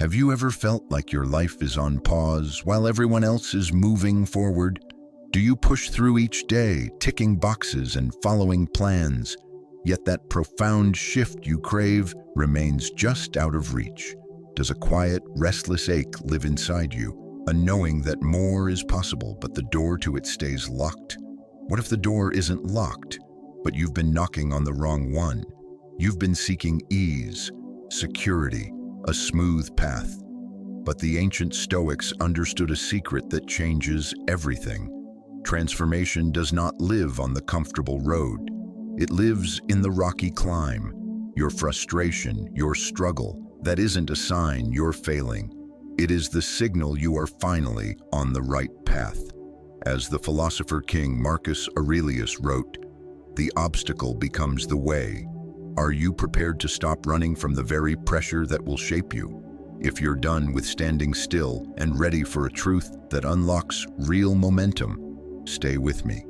Have you ever felt like your life is on pause while everyone else is moving forward? Do you push through each day, ticking boxes and following plans, yet that profound shift you crave remains just out of reach? Does a quiet, restless ache live inside you, a knowing that more is possible but the door to it stays locked? What if the door isn't locked, but you've been knocking on the wrong one? You've been seeking ease, security, a smooth path. But the ancient Stoics understood a secret that changes everything. Transformation does not live on the comfortable road. It lives in the rocky climb. Your frustration, your struggle, that isn't a sign you're failing. It is the signal you are finally on the right path. As the philosopher king Marcus Aurelius wrote, "The obstacle becomes the way." Are you prepared to stop running from the very pressure that will shape you? If you're done with standing still and ready for a truth that unlocks real momentum, stay with me.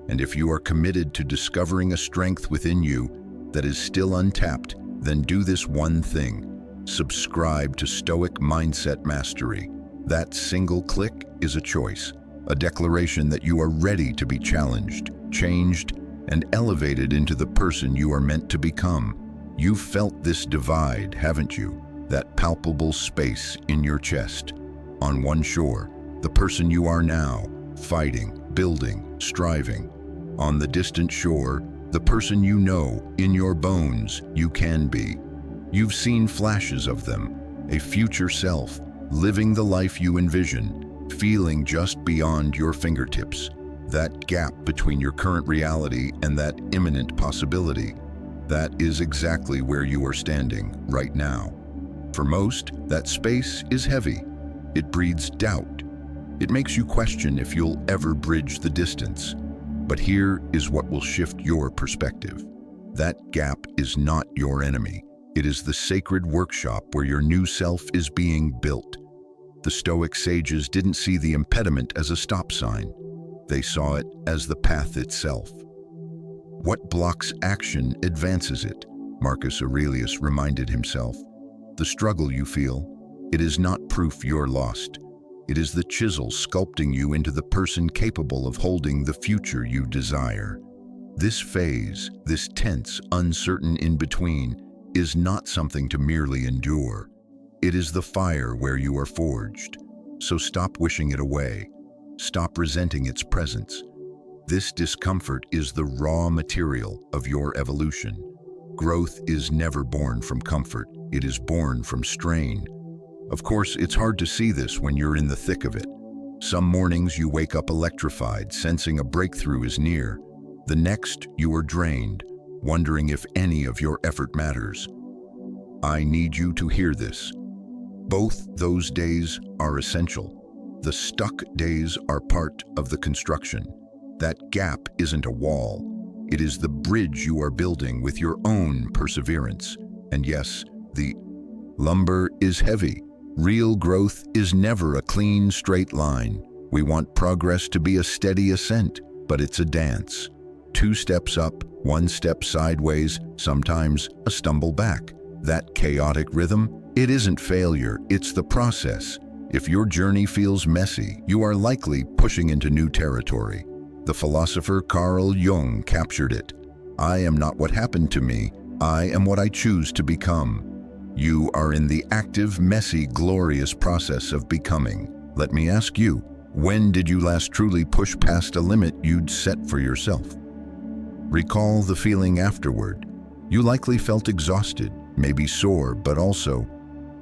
And if you are committed to discovering a strength within you that is still untapped, then do this one thing. Subscribe to Stoic Mindset Mastery. That single click is a choice, a declaration that you are ready to be challenged, changed, and elevated into the person you are meant to become. You've felt this divide, haven't you? That palpable space in your chest. On one shore, the person you are now, fighting, building, striving. On the distant shore, the person you know, in your bones, you can be. You've seen flashes of them, a future self, living the life you envision, feeling just beyond your fingertips. That gap between your current reality and that imminent possibility, that is exactly where you are standing right now. For most, that space is heavy. It breeds doubt. It makes you question if you'll ever bridge the distance. But here is what will shift your perspective. That gap is not your enemy. It is the sacred workshop where your new self is being built. The Stoic sages didn't see the impediment as a stop sign. They saw it as the path itself. What blocks action advances it, Marcus Aurelius reminded himself. The struggle you feel, it is not proof you're lost. It is the chisel sculpting you into the person capable of holding the future you desire. This phase, this tense, uncertain in-between, is not something to merely endure. It is the fire where you are forged. So stop wishing it away. Stop resenting its presence. This discomfort is the raw material of your evolution. Growth is never born from comfort. It is born from strain. Of course, it's hard to see this when you're in the thick of it. Some mornings you wake up electrified, sensing a breakthrough is near. The next, you are drained, wondering if any of your effort matters. I need you to hear this. Both those days are essential. The stuck days are part of the construction. That gap isn't a wall. It is the bridge you are building with your own perseverance. And yes, the lumber is heavy. Real growth is never a clean, straight line. We want progress to be a steady ascent, but it's a dance. 2 steps up, 1 step sideways, sometimes a stumble back. That chaotic rhythm, it isn't failure, it's the process. If your journey feels messy, you are likely pushing into new territory. The philosopher Carl Jung captured it. I am not what happened to me, I am what I choose to become. You are in the active, messy, glorious process of becoming. Let me ask you, when did you last truly push past a limit you'd set for yourself? Recall the feeling afterward. You likely felt exhausted, maybe sore, but also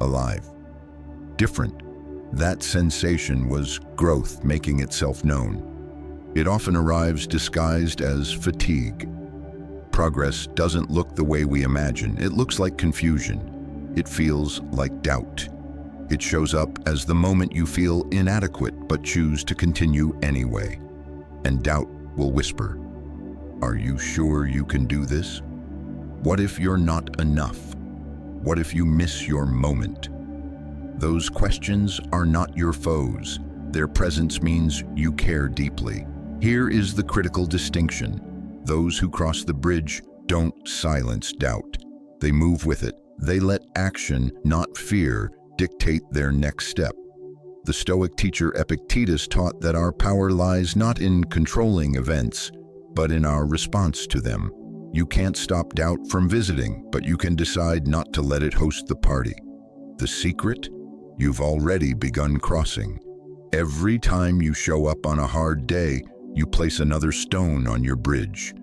alive. Different. That sensation was growth making itself known. It often arrives disguised as fatigue. Progress doesn't look the way we imagine. It looks like confusion. It feels like doubt. It shows up as the moment you feel inadequate but choose to continue anyway. And doubt will whisper, "Are you sure you can do this? What if you're not enough? What if you miss your moment?" Those questions are not your foes. Their presence means you care deeply. Here is the critical distinction. Those who cross the bridge don't silence doubt. They move with it. They let action, not fear, dictate their next step. The Stoic teacher Epictetus taught that our power lies not in controlling events, but in our response to them. You can't stop doubt from visiting, but you can decide not to let it host the party. The secret? You've already begun crossing. Every time you show up on a hard day, you place another stone on your bridge.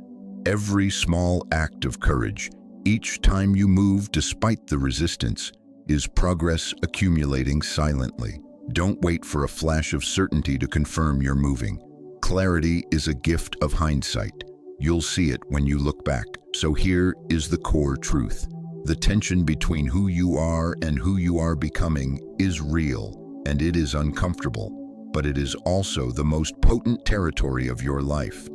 Every small act of courage, each time you move despite the resistance, is progress accumulating silently. Don't wait for a flash of certainty to confirm you're moving. Clarity is a gift of hindsight. You'll see it when you look back. So here is the core truth. The tension between who you are and who you are becoming is real, and it is uncomfortable, but it is also the most potent territory of your life.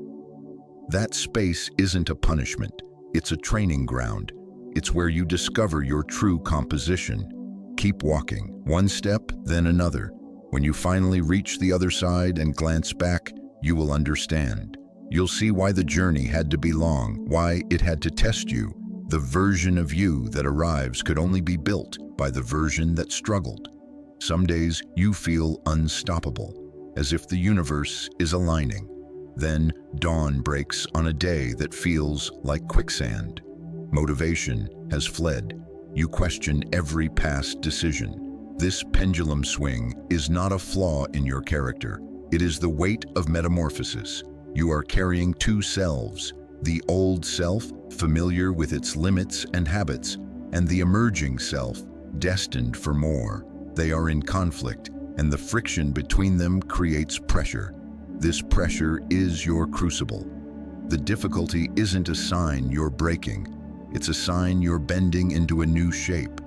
That space isn't a punishment, it's a training ground. It's where you discover your true composition. Keep walking, one step, then another. When you finally reach the other side and glance back, you will understand. You'll see why the journey had to be long, why it had to test you. The version of you that arrives could only be built by the version that struggled. Some days you feel unstoppable, as if the universe is aligning. Then dawn breaks on a day that feels like quicksand. Motivation has fled. You question every past decision. This pendulum swing is not a flaw in your character. It is the weight of metamorphosis. You are carrying two selves, the old self, familiar with its limits and habits, and the emerging self, destined for more. They are in conflict, and the friction between them creates pressure. This pressure is your crucible. The difficulty isn't a sign you're breaking. It's a sign you're bending into a new shape.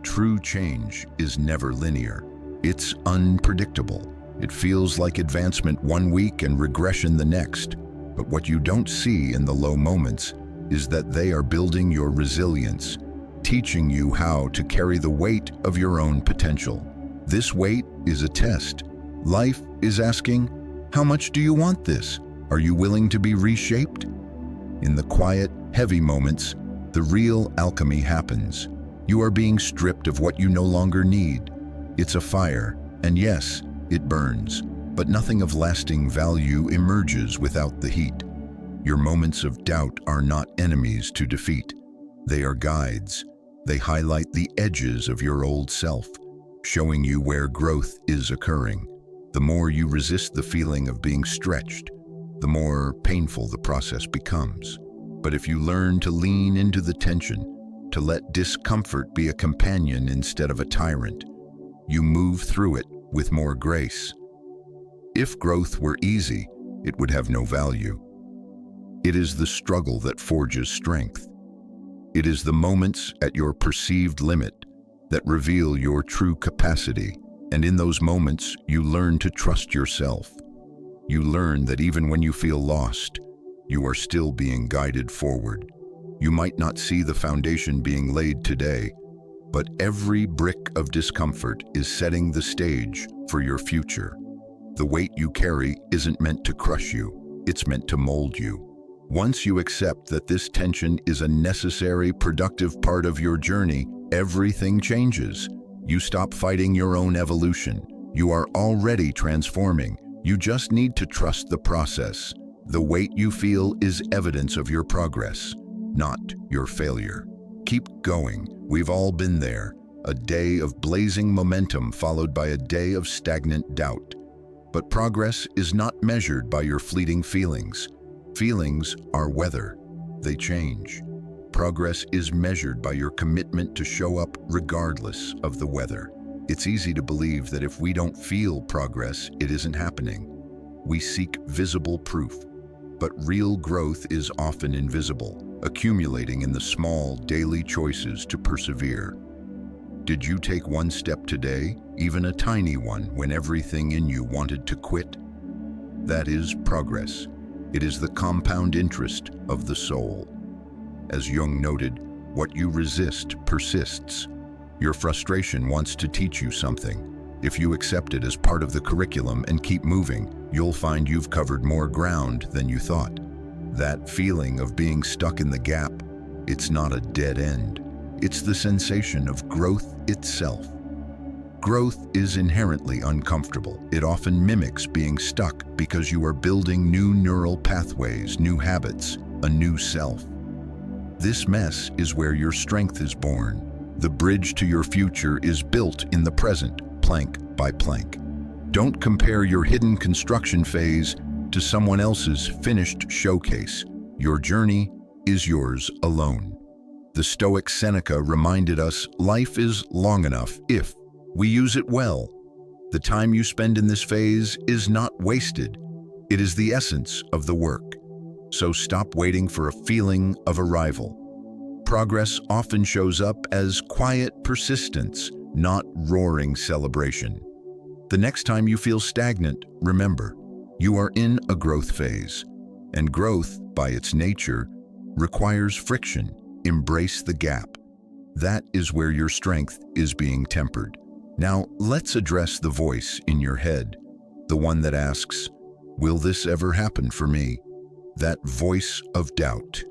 True change is never linear. It's unpredictable. It feels like advancement one week and regression the next. But what you don't see in the low moments is that they are building your resilience, teaching you how to carry the weight of your own potential. This weight is a test. Life is asking, how much do you want this? Are you willing to be reshaped? In the quiet, heavy moments, the real alchemy happens. You are being stripped of what you no longer need. It's a fire, and yes, it burns, but nothing of lasting value emerges without the heat. Your moments of doubt are not enemies to defeat. They are guides. They highlight the edges of your old self, showing you where growth is occurring. The more you resist the feeling of being stretched, the more painful the process becomes. But if you learn to lean into the tension, to let discomfort be a companion instead of a tyrant, you move through it with more grace. If growth were easy, it would have no value. It is the struggle that forges strength. It is the moments at your perceived limit that reveal your true capacity, and in those moments, you learn to trust yourself. You learn that even when you feel lost, you are still being guided forward. You might not see the foundation being laid today, but every brick of discomfort is setting the stage for your future. The weight you carry isn't meant to crush you, it's meant to mold you. Once you accept that this tension is a necessary, productive part of your journey, everything changes. You stop fighting your own evolution. You are already transforming. You just need to trust the process. The weight you feel is evidence of your progress, not your failure. Keep going. We've all been there. A day of blazing momentum followed by a day of stagnant doubt. But progress is not measured by your fleeting feelings. Feelings are weather. They change. Progress is measured by your commitment to show up regardless of the weather. It's easy to believe that if we don't feel progress, it isn't happening. We seek visible proof, but real growth is often invisible, accumulating in the small daily choices to persevere. Did you take one step today, even a tiny one, when everything in you wanted to quit? That is progress. It is the compound interest of the soul. As Jung noted, what you resist persists. Your frustration wants to teach you something. If you accept it as part of the curriculum and keep moving, you'll find you've covered more ground than you thought. That feeling of being stuck in the gap, it's not a dead end. It's the sensation of growth itself. Growth is inherently uncomfortable. It often mimics being stuck because you are building new neural pathways, new habits, a new self. This mess is where your strength is born. The bridge to your future is built in the present, plank by plank. Don't compare your hidden construction phase to someone else's finished showcase. Your journey is yours alone. The Stoic Seneca reminded us life is long enough if we use it well. The time you spend in this phase is not wasted. It is the essence of the work. So stop waiting for a feeling of arrival. Progress often shows up as quiet persistence, not roaring celebration. The next time you feel stagnant, remember, you are in a growth phase, and growth, by its nature, requires friction. Embrace the gap. That is where your strength is being tempered. Now, let's address the voice in your head, the one that asks, "Will this ever happen for me?" That voice of doubt.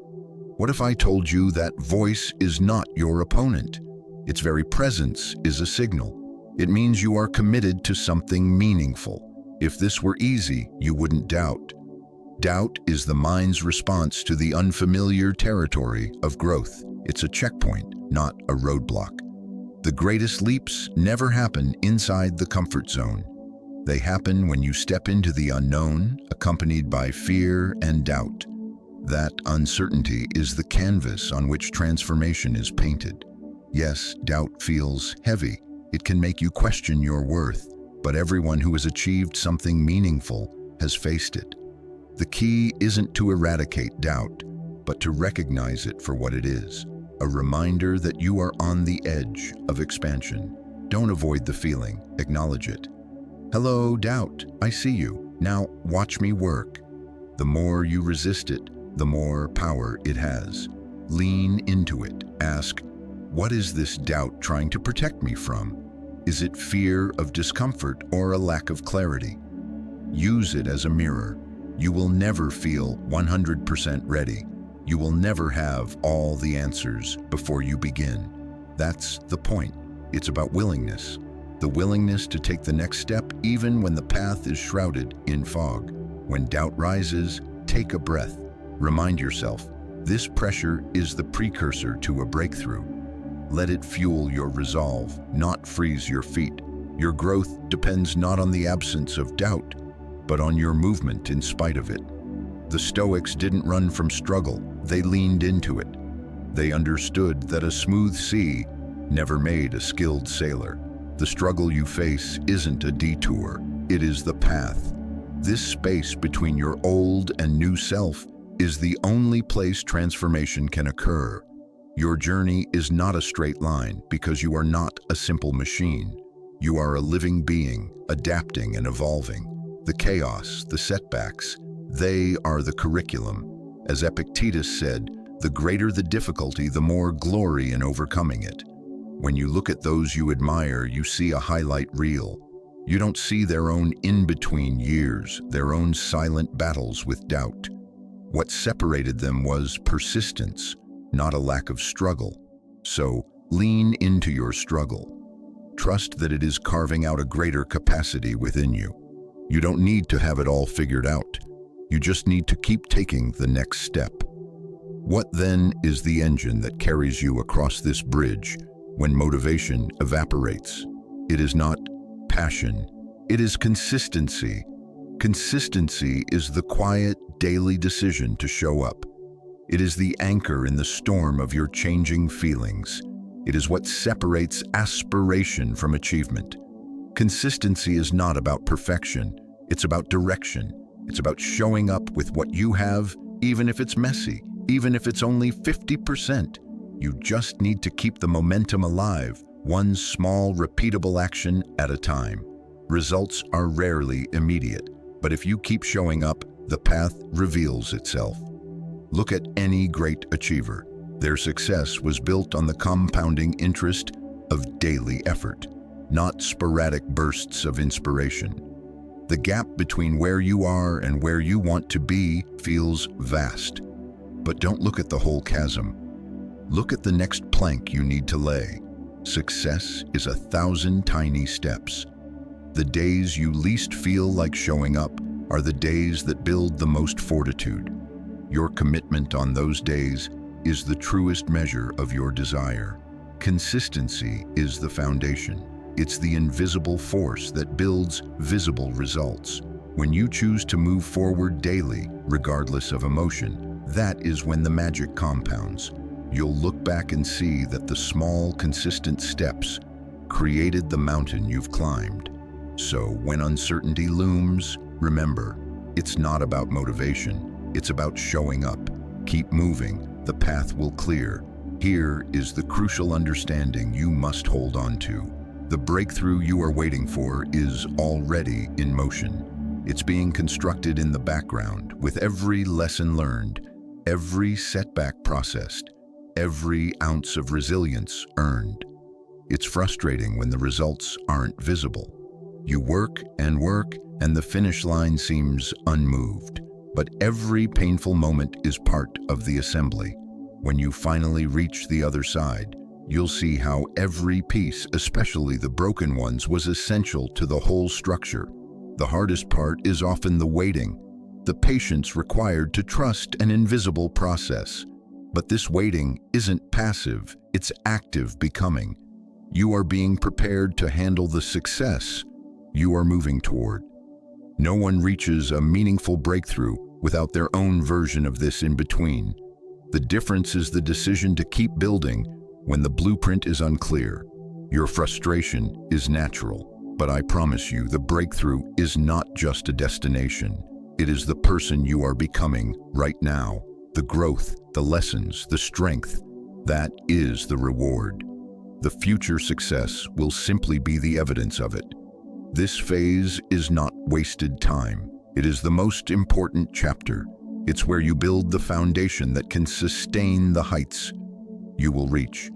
What if I told you that voice is not your opponent? Its very presence is a signal. It means you are committed to something meaningful. If this were easy, you wouldn't doubt. Doubt is the mind's response to the unfamiliar territory of growth. It's a checkpoint, not a roadblock. The greatest leaps never happen inside the comfort zone. They happen when you step into the unknown, accompanied by fear and doubt. That uncertainty is the canvas on which transformation is painted. Yes, doubt feels heavy. It can make you question your worth, but everyone who has achieved something meaningful has faced it. The key isn't to eradicate doubt, but to recognize it for what it is, a reminder that you are on the edge of expansion. Don't avoid the feeling, acknowledge it. Hello, doubt, I see you. Now watch me work. The more you resist it, the more power it has. Lean into it. Ask, what is this doubt trying to protect me from? Is it fear of discomfort or a lack of clarity? Use it as a mirror. You will never feel 100% ready. You will never have all the answers before you begin. That's the point. It's about willingness. The willingness to take the next step even when the path is shrouded in fog. When doubt rises, take a breath. Remind yourself, this pressure is the precursor to a breakthrough. Let it fuel your resolve, not freeze your feet. Your growth depends not on the absence of doubt, but on your movement in spite of it. The Stoics didn't run from struggle, they leaned into it. They understood that a smooth sea never made a skilled sailor. The struggle you face isn't a detour, it is the path. This space between your old and new self is the only place transformation can occur. Your journey is not a straight line because you are not a simple machine. You are a living being, adapting and evolving. The chaos, the setbacks, they are the curriculum. As Epictetus said, the greater the difficulty, the more glory in overcoming it. When you look at those you admire, you see a highlight reel. You don't see their own in-between years, their own silent battles with doubt. What separated them was persistence, not a lack of struggle. So lean into your struggle. Trust that it is carving out a greater capacity within you. You don't need to have it all figured out. You just need to keep taking the next step. What then is the engine that carries you across this bridge when motivation evaporates? It is not passion. It is consistency. Consistency is the quiet, daily decision to show up. It is the anchor in the storm of your changing feelings. It is what separates aspiration from achievement. Consistency is not about perfection. It's about direction. It's about showing up with what you have, even if it's messy, even if it's only 50%. You just need to keep the momentum alive, one small, repeatable action at a time. Results are rarely immediate, but if you keep showing up, the path reveals itself. Look at any great achiever. Their success was built on the compounding interest of daily effort, not sporadic bursts of inspiration. The gap between where you are and where you want to be feels vast. But don't look at the whole chasm. Look at the next plank you need to lay. Success is 1,000 tiny steps. The days you least feel like showing up are the days that build the most fortitude. Your commitment on those days is the truest measure of your desire. Consistency is the foundation. It's the invisible force that builds visible results. When you choose to move forward daily, regardless of emotion, that is when the magic compounds. You'll look back and see that the small, consistent steps created the mountain you've climbed. So when uncertainty looms, remember, it's not about motivation, it's about showing up. Keep moving, the path will clear. Here is the crucial understanding you must hold on to. The breakthrough you are waiting for is already in motion. It's being constructed in the background, with every lesson learned, every setback processed, every ounce of resilience earned. It's frustrating when the results aren't visible. You work, and the finish line seems unmoved. But every painful moment is part of the assembly. When you finally reach the other side, you'll see how every piece, especially the broken ones, was essential to the whole structure. The hardest part is often the waiting, the patience required to trust an invisible process. But this waiting isn't passive, it's active becoming. You are being prepared to handle the success you are moving toward. No one reaches a meaningful breakthrough without their own version of this in between. The difference is the decision to keep building when the blueprint is unclear. Your frustration is natural, but I promise you the breakthrough is not just a destination. It is the person you are becoming right now. The growth, the lessons, the strength, that is the reward. The future success will simply be the evidence of it. This phase is not wasted time. It is the most important chapter. It's where you build the foundation that can sustain the heights you will reach.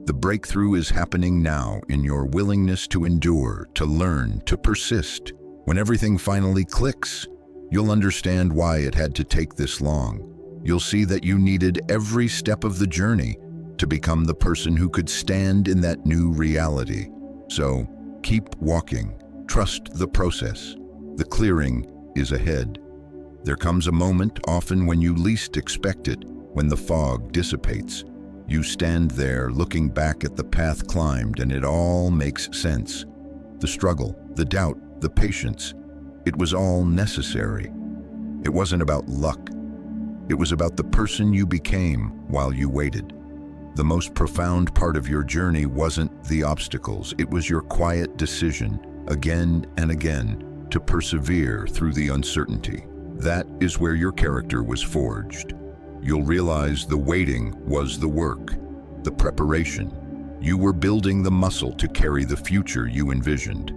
The breakthrough is happening now in your willingness to endure, to learn, to persist. When everything finally clicks, you'll understand why it had to take this long. You'll see that you needed every step of the journey to become the person who could stand in that new reality. So, keep walking. Trust the process. The clearing is ahead. There comes a moment, often when you least expect it, when the fog dissipates. You stand there looking back at the path climbed, and it all makes sense. The struggle, the doubt, the patience, it was all necessary. It wasn't about luck. It was about the person you became while you waited. The most profound part of your journey wasn't the obstacles, it was your quiet decision, again and again, to persevere through the uncertainty. That is where your character was forged. You'll realize the waiting was the work, the preparation. You were building the muscle to carry the future you envisioned.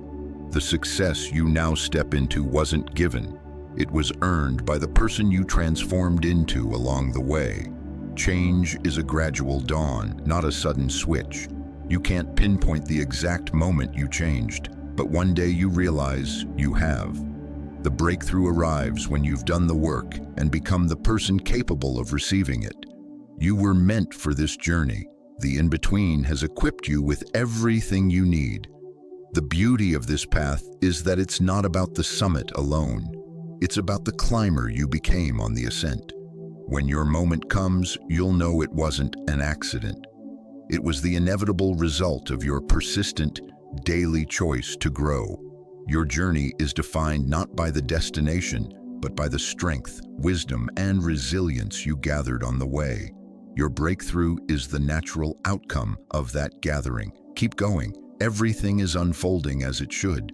The success you now step into wasn't given. It was earned by the person you transformed into along the way. Change is a gradual dawn, not a sudden switch. You can't pinpoint the exact moment you changed, but one day you realize you have. The breakthrough arrives when you've done the work and become the person capable of receiving it. You were meant for this journey. The in-between has equipped you with everything you need. The beauty of this path is that it's not about the summit alone. It's about the climber you became on the ascent. When your moment comes, you'll know it wasn't an accident. It was the inevitable result of your persistent, daily choice to grow. Your journey is defined not by the destination, but by the strength, wisdom, and resilience you gathered on the way. Your breakthrough is the natural outcome of that gathering. Keep going. Everything is unfolding as it should.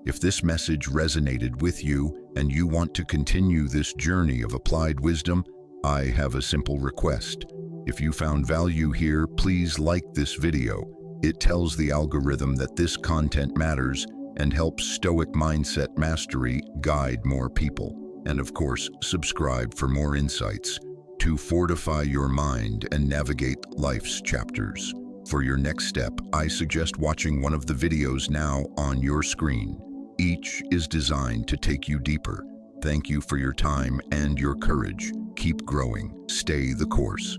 If this message resonated with you and you want to continue this journey of applied wisdom, I have a simple request. If you found value here, please like this video. It tells the algorithm that this content matters and helps Stoic Mindset Mastery guide more people. And of course, subscribe for more insights to fortify your mind and navigate life's chapters. For your next step, I suggest watching one of the videos now on your screen. Each is designed to take you deeper. Thank you for your time and your courage. Keep growing. Stay the course.